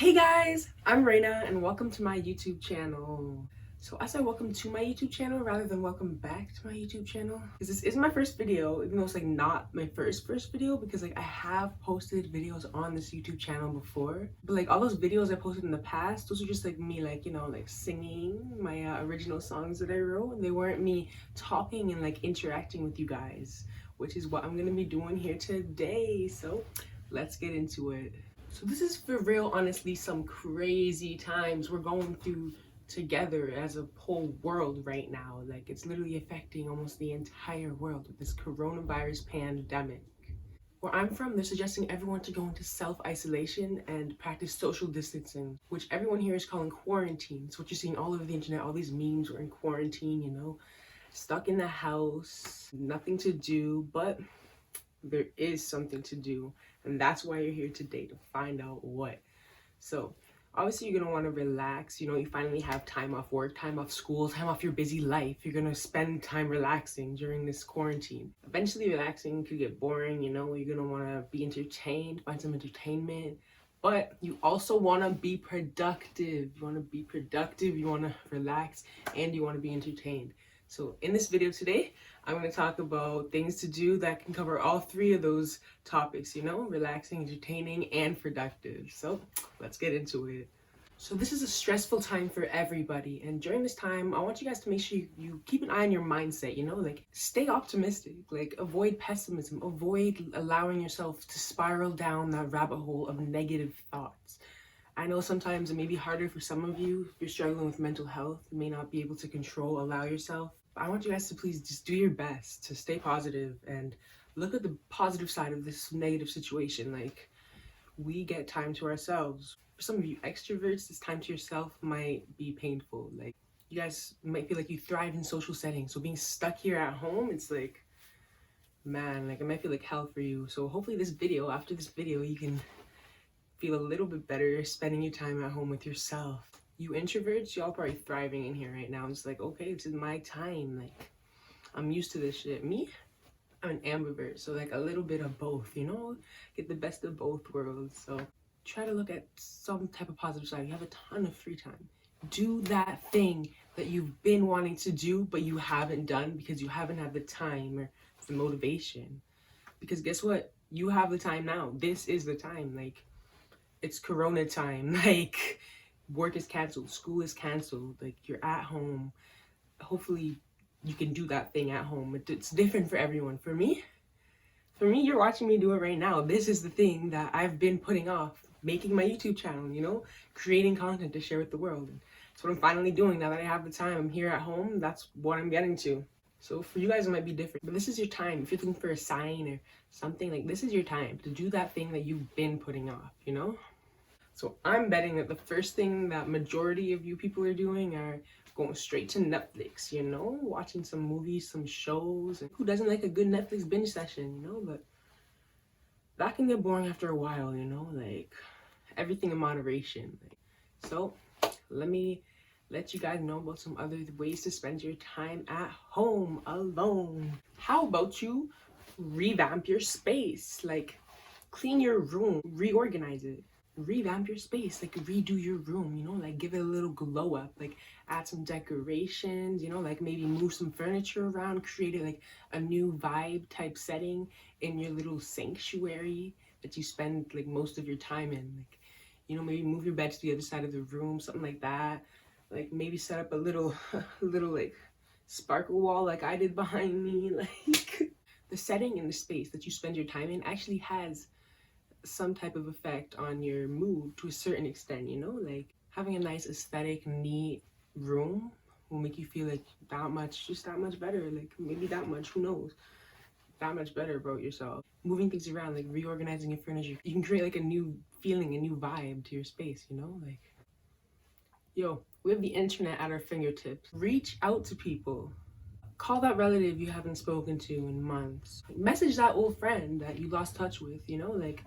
Hey guys, I'm Reina and welcome to my YouTube channel. So I said welcome to my YouTube channel rather than welcome back to my YouTube channel because this is my first video, even though it's like not my first video, because like I have posted videos on this YouTube channel before, but like all those videos I posted in the past, those are just like me like, you know, like singing my original songs that I wrote. They weren't me talking and like interacting with you guys, which is what I'm gonna be doing here today. So let's get into it. So this is for real, honestly, some crazy times we're going through together as a whole world right now. Like it's literally affecting almost the entire world with this coronavirus pandemic. Where I'm from, they're suggesting everyone to go into self-isolation and practice social distancing, which everyone here is calling quarantine. So what you're seeing all over the internet, all these memes, we're in quarantine, you know, stuck in the house, nothing to do, but there is something to do, and that's why you're here today, to find out what. So obviously you're going to want to relax. You know, you finally have time off work, time off school, time off your busy life. You're going to spend time relaxing during this quarantine. Eventually relaxing could get boring, you know. You're going to want to be entertained, find some entertainment, but you also want to be productive. You want to be productive, you want to relax, and you want to be entertained. So in this video today, I'm going to talk about things to do that can cover all three of those topics, you know, relaxing, entertaining, and productive. So let's get into it. So this is a stressful time for everybody, and during this time I want you guys to make sure you keep an eye on your mindset, you know, like stay optimistic, like avoid pessimism, avoid allowing yourself to spiral down that rabbit hole of negative thoughts. I know sometimes it may be harder for some of you if you're struggling with mental health. You may not be able to allow yourself. But I want you guys to please just do your best to stay positive and look at the positive side of this negative situation. Like, we get time to ourselves. For some of you extroverts, this time to yourself might be painful. Like, you guys might feel like you thrive in social settings. So being stuck here at home, it's like, man, like it might feel like hell for you. So hopefully after this video, you can feel a little bit better spending your time at home with yourself. You introverts, y'all probably thriving in here right now. It's like, okay, this is my time. Like, I'm used to this shit. Me, I'm an ambivert, so like a little bit of both, you know? Get the best of both worlds. So try to look at some type of positive side. You have a ton of free time. Do that thing that you've been wanting to do, but you haven't done because you haven't had the time or the motivation. Because guess what? You have the time now. This is the time. Like, it's Corona time. Like, work is canceled, school is canceled, like you're at home. Hopefully you can do that thing at home. It's different for everyone. For me, you're watching me do it right now. This is the thing that I've been putting off, making my YouTube channel, you know, creating content to share with the world. And that's what I'm finally doing now that I have the time. I'm here at home. That's what I'm getting to. So for you guys, it might be different, but this is your time. If you're looking for a sign or something, like this is your time to do that thing that you've been putting off, you know? So I'm betting that the first thing that majority of you people are doing are going straight to Netflix, you know, watching some movies, some shows. And who doesn't like a good Netflix binge session, you know? But that can get boring after a while, you know, like everything in moderation. So let me let you guys know about some other ways to spend your time at home alone. How about you revamp your space? Like, clean your room, reorganize it. Revamp your space, like redo your room, you know, like give it a little glow up, like add some decorations, you know, like maybe move some furniture around, create like a new vibe type setting in your little sanctuary that you spend like most of your time in. Like, you know, maybe move your bed to the other side of the room, something like that. Like maybe set up a little like sparkle wall like I did behind me. Like, the setting and the space that you spend your time in actually has some type of effect on your mood to a certain extent, you know? Like having a nice aesthetic, neat room will make you feel like that much better, like maybe that much, who knows, that much better about yourself. Moving things around, like reorganizing your furniture, you can create like a new feeling, a new vibe to your space, you know? Like, yo, we have the internet at our fingertips. Reach out to people. Call that relative you haven't spoken to in months. Message that old friend that you lost touch with, you know? Like,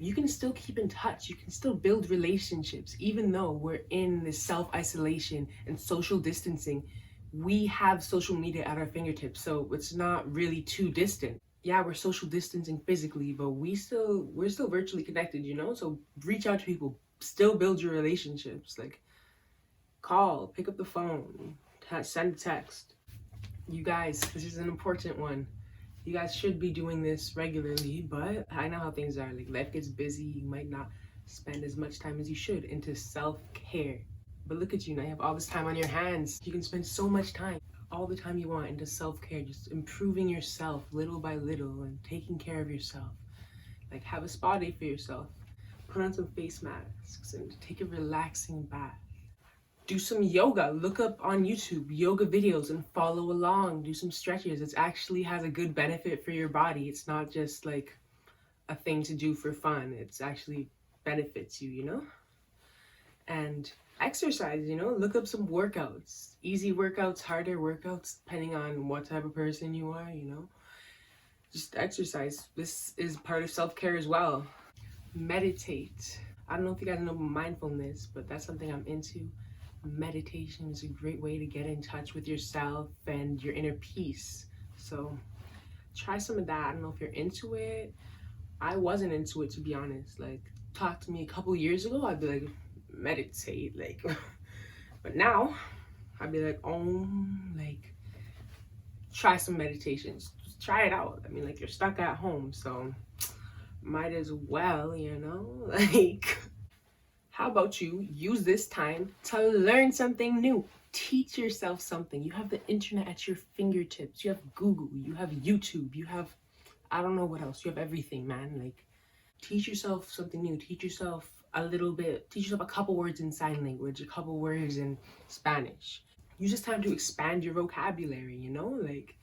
you can still keep in touch. You can still build relationships. Even though we're in this self-isolation and social distancing, we have social media at our fingertips. So it's not really too distant. Yeah, we're social distancing physically, but we're still virtually connected, you know? So reach out to people, still build your relationships. Like, call, pick up the phone, send a text. You guys, this is an important one. You guys should be doing this regularly, but I know how things are. Like, life gets busy. You might not spend as much time as you should into self-care. But look at you now, you have all this time on your hands. You can spend so much time, all the time you want, into self-care, just improving yourself little by little and taking care of yourself. Like, have a spa day for yourself. Put on some face masks and take a relaxing bath. Do some yoga. Look up on YouTube yoga videos and follow along. Do some stretches. It actually has a good benefit for your body. It's not just like a thing to do for fun. It's actually benefits you, you know? And exercise, you know? Look up some workouts. Easy workouts, harder workouts, depending on what type of person you are, you know? Just exercise. This is part of self-care as well. Meditate. I don't know if you guys know mindfulness, but that's something I'm into. Meditation is a great way to get in touch with yourself and your inner peace. So try some of that. I don't know if you're into it. I wasn't into it, to be honest. Like, talk to me a couple years ago, I'd be like, meditate, like. But now I'd be like, like, try some meditations. Just try it out. I mean, like, you're stuck at home, so might as well, you know? Like, how about you use this time to learn something new? Teach yourself something. You have the internet at your fingertips. You have Google, you have YouTube, you have, I don't know what else. You have everything, man. Like, teach yourself something new. Teach yourself a little bit. Teach yourself a couple words in sign language, a couple words in Spanish. Use this time to expand your vocabulary, you know? Like,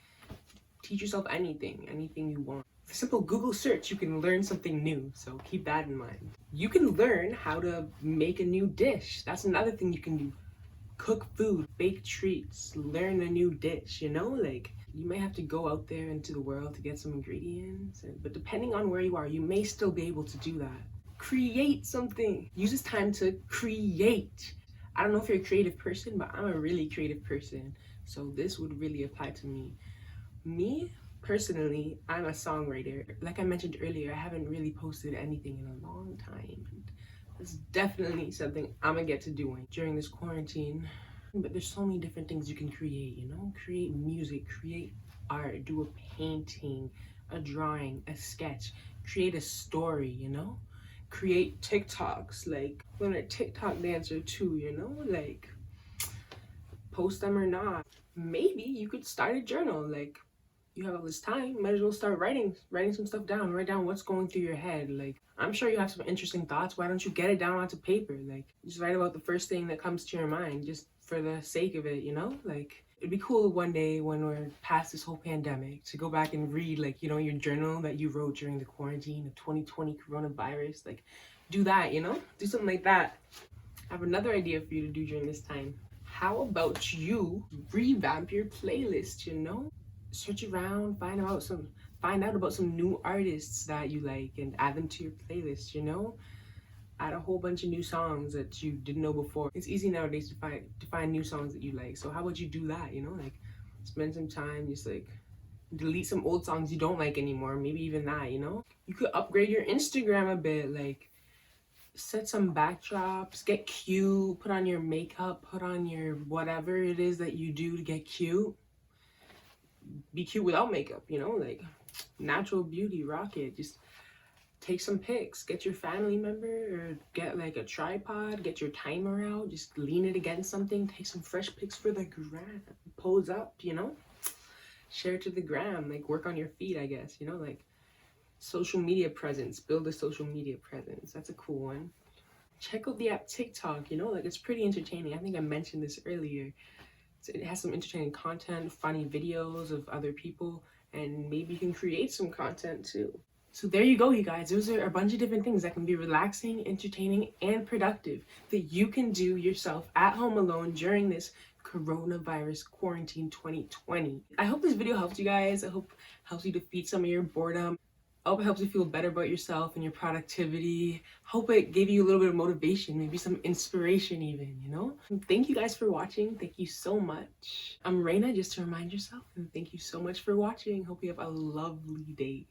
teach yourself anything you want. With a simple Google search, you can learn something new, so keep that in mind. You can learn how to make a new dish. That's another thing you can do. Cook food, bake treats, learn a new dish, you know? Like, you may have to go out there into the world to get some ingredients, but depending on where you are, you may still be able to do that. Create something. Use this time to create. I don't know if you're a creative person, but I'm a really creative person, so this would really apply to me. Me, personally, I'm a songwriter. Like I mentioned earlier, I haven't really posted anything in a long time. It's definitely something I'm gonna get to doing during this quarantine. But there's so many different things you can create, you know? Create music, create art, do a painting, a drawing, a sketch, create a story, you know? Create TikToks, like, I'm a TikTok dancer too, you know? Like, post them or not. Maybe you could start a journal, like, you have all this time, might as well start writing some stuff down. Write down what's going through your head. Like, I'm sure you have some interesting thoughts. Why don't you get it down onto paper? Like, just write about the first thing that comes to your mind, just for the sake of it, you know? Like, it'd be cool one day when we're past this whole pandemic to go back and read, like, you know, your journal that you wrote during the quarantine of 2020 coronavirus. Like, do that, you know? Do something like that. I have another idea for you to do during this time. How about you revamp your playlist, you know? Search around, find out about some new artists that you like and add them to your playlist, you know? Add a whole bunch of new songs that you didn't know before. It's easy nowadays to find new songs that you like. So how about you do that, you know? Like, spend some time, just like delete some old songs you don't like anymore, maybe even that, you know? You could upgrade your Instagram a bit, like set some backdrops, get cute, put on your makeup, put on your whatever it is that you do to get cute. Be cute without makeup, you know, like natural beauty, rock it. Just take some pics, get your family member or get like a tripod, get your timer out, just lean it against something, take some fresh pics for the gram, pose up, you know, share to the gram, like work on your feed, I guess, you know, like social media presence, build a social media presence. That's a cool one. Check out the app TikTok, you know, like it's pretty entertaining. I think I mentioned this earlier. It has some entertaining content, funny videos of other people, and maybe you can create some content too. So there you go, you guys. Those are a bunch of different things that can be relaxing, entertaining, and productive that you can do yourself at home alone during this coronavirus quarantine 2020. I hope this video helped you guys. I hope it helps you defeat some of your boredom. I hope it helps you feel better about yourself and your productivity. Hope it gave you a little bit of motivation, maybe some inspiration even, you know? Thank you guys for watching. Thank you so much. I'm Reina, just to remind yourself, and thank you so much for watching. Hope you have a lovely day.